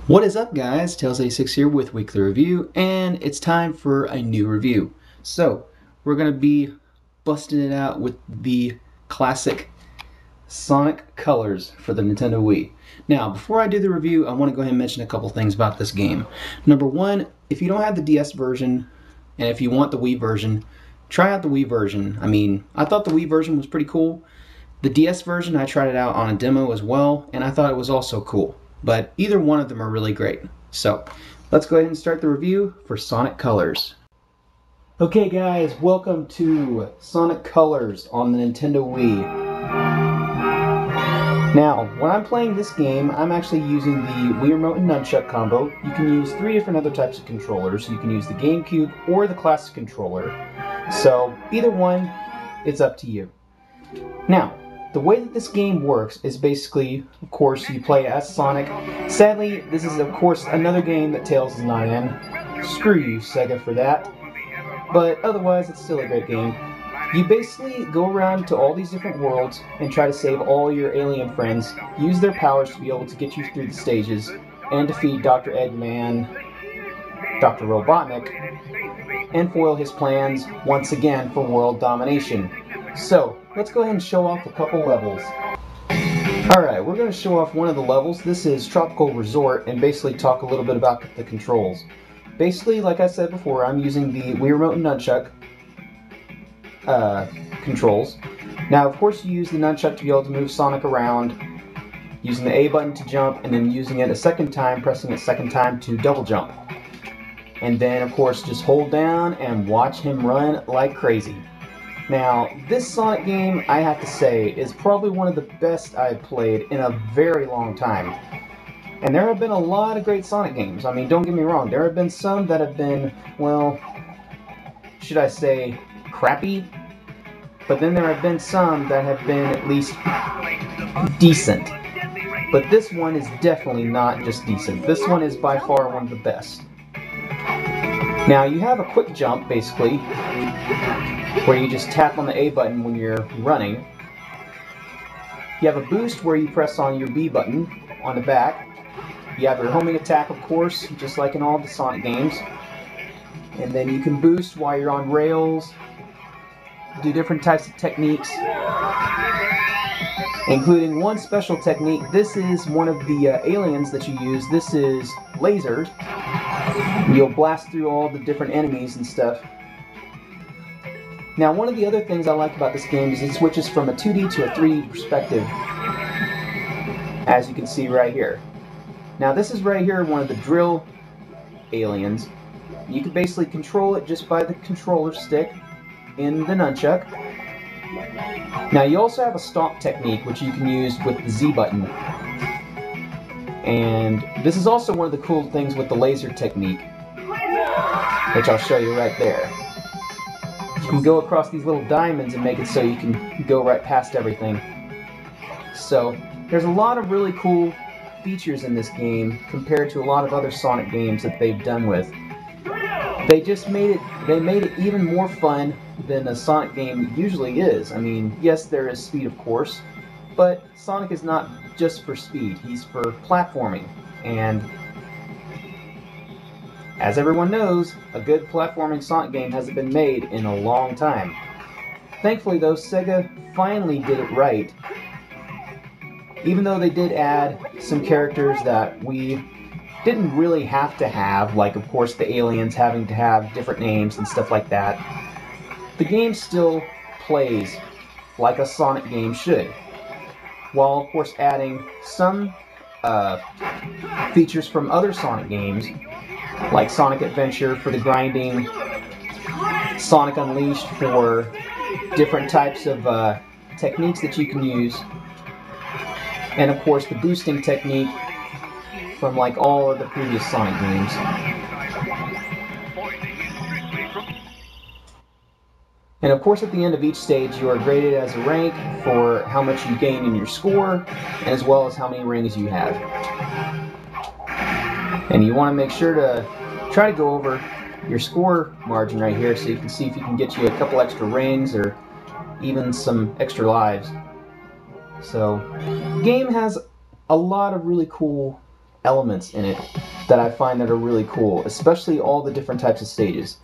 What is up, guys? Tails86 here with Wii-kly Review, and it's time for a new review. So, we're going to be busting it out with the classic Sonic Colors for the Nintendo Wii. Now, before I do the review, I want to go ahead and mention a couple things about this game. Number one, if you don't have the DS version, and if you want the Wii version, try out the Wii version. I thought the Wii version was pretty cool. The DS version, I tried it out on a demo as well, and I thought it was also cool. But either one of them are really great. So, let's go ahead and start the review for Sonic Colors. Okay guys, welcome to Sonic Colors on the Nintendo Wii. Now, when I'm playing this game, I'm actually using the Wii Remote and Nunchuck combo. You can use 3 different other types of controllers. You can use the GameCube or the Classic controller. So, either one, it's up to you. Now, the way that this game works is basically, of course, you play as Sonic. Sadly, this is, of course, another game that Tails is not in. Screw you, Sega, for that. But otherwise, it's still a great game. You basically go around to all these different worlds and try to save all your alien friends, use their powers to be able to get you through the stages, and defeat Dr. Eggman, Dr. Robotnik, and foil his plans once again for world domination. So, let's go ahead and show off a couple levels. Alright, we're going to show off one of the levels. This is Tropical Resort, and basically talk a little bit about the controls. Basically, like I said before, I'm using the Wii Remote and Nunchuck controls. Now, of course, you use the Nunchuck to be able to move Sonic around, using the A button to jump, and then using it a second time, pressing it a second time to double jump. And then, of course, just hold down and watch him run like crazy. Now, this Sonic game, I have to say, is probably one of the best I've played in a very long time. And there have been a lot of great Sonic games. Don't get me wrong, there have been some that have been, well, should I say, crappy? But then there have been some that have been at least decent. But this one is definitely not just decent. This one is by far one of the best. Now, you have a quick jump, basically, where you just tap on the A button when you're running. You have a boost where you press on your B button on the back. You have your homing attack, of course, just like in all the Sonic games. And then you can boost while you're on rails, do different types of techniques, including one special technique. This is one of the aliens that you use. This is Laser. You'll blast through all the different enemies and stuff. Now, one of the other things I like about this game is it switches from a 2D to a 3D perspective, as you can see right here. Now, this is right here one of the drill aliens. You can basically control it just by the controller stick in the nunchuck. Now, you also have a stomp technique, which you can use with the Z button. And this is also one of the cool things with the laser technique, which I'll show you right there. You can go across these little diamonds and make it so you can go right past everything. So, there's a lot of really cool features in this game compared to a lot of other Sonic games that they've done with. They made it even more fun than a Sonic game usually is. Yes, there is speed, of course, but Sonic is not just for speed, he's for platforming. And as everyone knows, a good platforming Sonic game hasn't been made in a long time. Thankfully though, Sega finally did it right. Even though they did add some characters that we didn't really have to have, like of course the aliens having to have different names and stuff like that, the game still plays like a Sonic game should, while of course adding some features from other Sonic games, like Sonic Adventure for the grinding, Sonic Unleashed for different types of techniques that you can use, and of course the boosting technique from like all of the previous Sonic games. And of course at the end of each stage you are graded as a rank for how much you gain in your score, as well as how many rings you have. And you want to make sure to try to go over your score margin right here so you can see if you can get you a couple extra rings or even some extra lives. So, the game has a lot of really cool elements in it that I find that are really cool, especially all the different types of stages.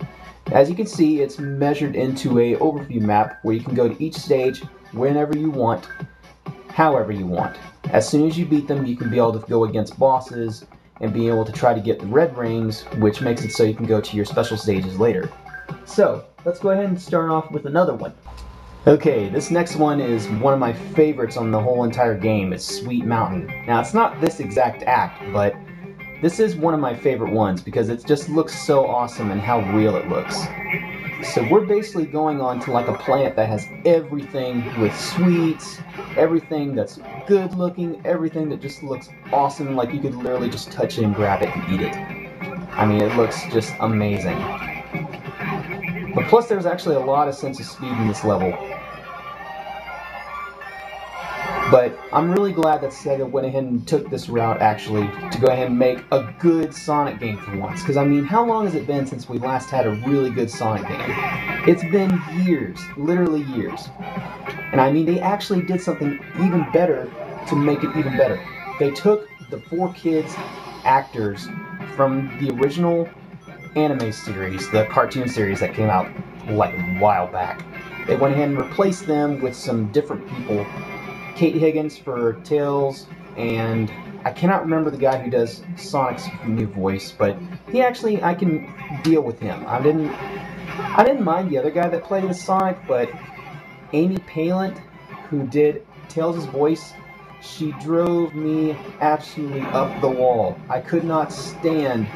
As you can see, it's measured into a overview map where you can go to each stage whenever you want, however you want. As soon as you beat them, you can be able to go against bosses and be able to try to get the red rings, which makes it so you can go to your special stages later. So, let's go ahead and start off with another one. Okay, this next one is one of my favorites on the whole entire game. It's Sweet Mountain. Now, it's not this exact act, but this is one of my favorite ones because it just looks so awesome and how real it looks. So we're basically going on to like a planet that has everything with sweets, everything that's good looking, everything that just looks awesome, like you could literally just touch it and grab it and eat it. I mean, it looks just amazing. But plus there's actually a lot of sense of speed in this level. But I'm really glad that Sega went ahead and took this route, actually, to go ahead and make a good Sonic game for once. Because, I mean, how long has it been since we last had a really good Sonic game? It's been years, literally years. And, I mean, they actually did something even better to make it even better. They took the 4 kids actors from the original anime series, the cartoon series that came out, like, a while back. They went ahead and replaced them with some different people. Kate Higgins for Tails, and I cannot remember the guy who does Sonic's new voice, but he actually, I can deal with him. I didn't mind the other guy that played as Sonic, but Amy Pallant, who did Tails' voice, she drove me absolutely up the wall. I could not stand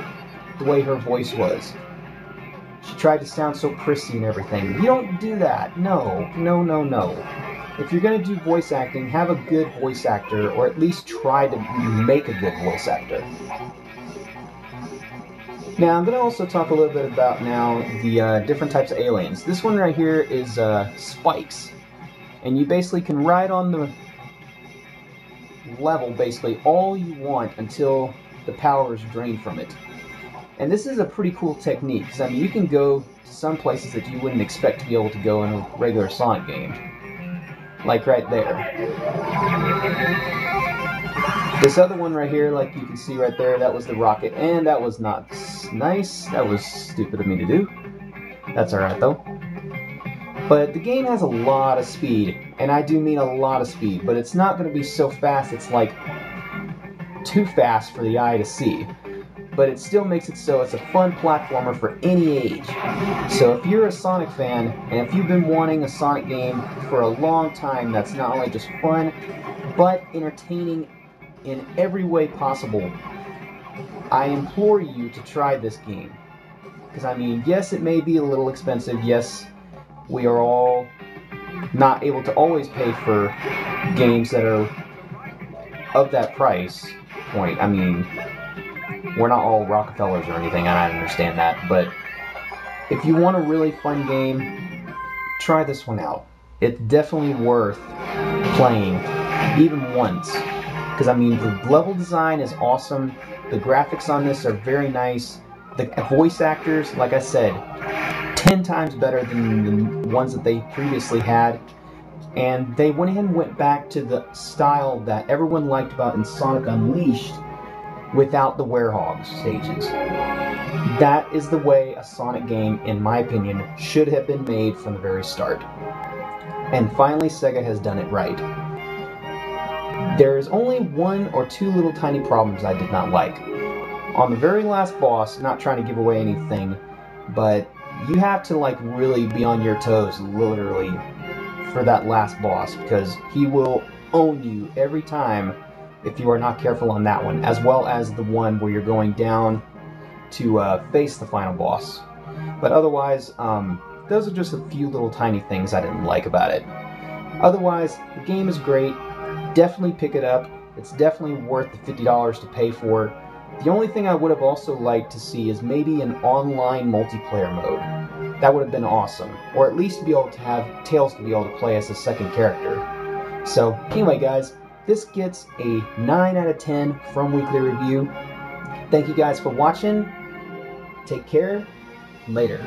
the way her voice was. She tried to sound so prissy and everything. You don't do that. No, no, no, no. If you're going to do voice acting, have a good voice actor, or at least try to make a good voice actor. Now, I'm going to also talk a little bit about now the different types of aliens. This one right here is Spikes, and you basically can ride on the level basically all you want until the power is drained from it. And this is a pretty cool technique, because I mean, you can go to some places that you wouldn't expect to be able to go in a regular Sonic game. Like right there. This other one right here, like you can see right there, that was the rocket, and that was not nice. That was stupid of me to do. That's alright though. But the game has a lot of speed, and I do mean a lot of speed, but it's not going to be so fast it's like too fast for the eye to see. But it still makes it so it's a fun platformer for any age. So if you're a Sonic fan, and if you've been wanting a Sonic game for a long time that's not only just fun, but entertaining in every way possible, I implore you to try this game. Because I mean, yes, it may be a little expensive, yes, we are all not able to always pay for games that are of that price point. I mean, we're not all Rockefellers or anything, and I understand that, but if you want a really fun game, try this one out. It's definitely worth playing, even once. Because, I mean, the level design is awesome, the graphics on this are very nice, the voice actors, like I said, 10 times better than the ones that they previously had, and they went ahead and went back to the style that everyone liked about in Sonic Unleashed, without the werehog stages. That is the way a Sonic game, in my opinion, should have been made from the very start. And finally, Sega has done it right. There is only 1 or 2 little tiny problems I did not like. On the very last boss, not trying to give away anything, but you have to like really be on your toes, literally, for that last boss, because he will own you every time if you are not careful on that one, as well as the one where you're going down to face the final boss. But otherwise, those are just a few little tiny things I didn't like about it. Otherwise, the game is great. Definitely pick it up. It's definitely worth the $50 to pay for. The only thing I would have also liked to see is maybe an online multiplayer mode. That would have been awesome. Or at least be able to have Tails to be able to play as a second character. So, anyway guys, this gets a 9 out of 10 from Wii-kly Review. Thank you guys for watching. Take care. Later.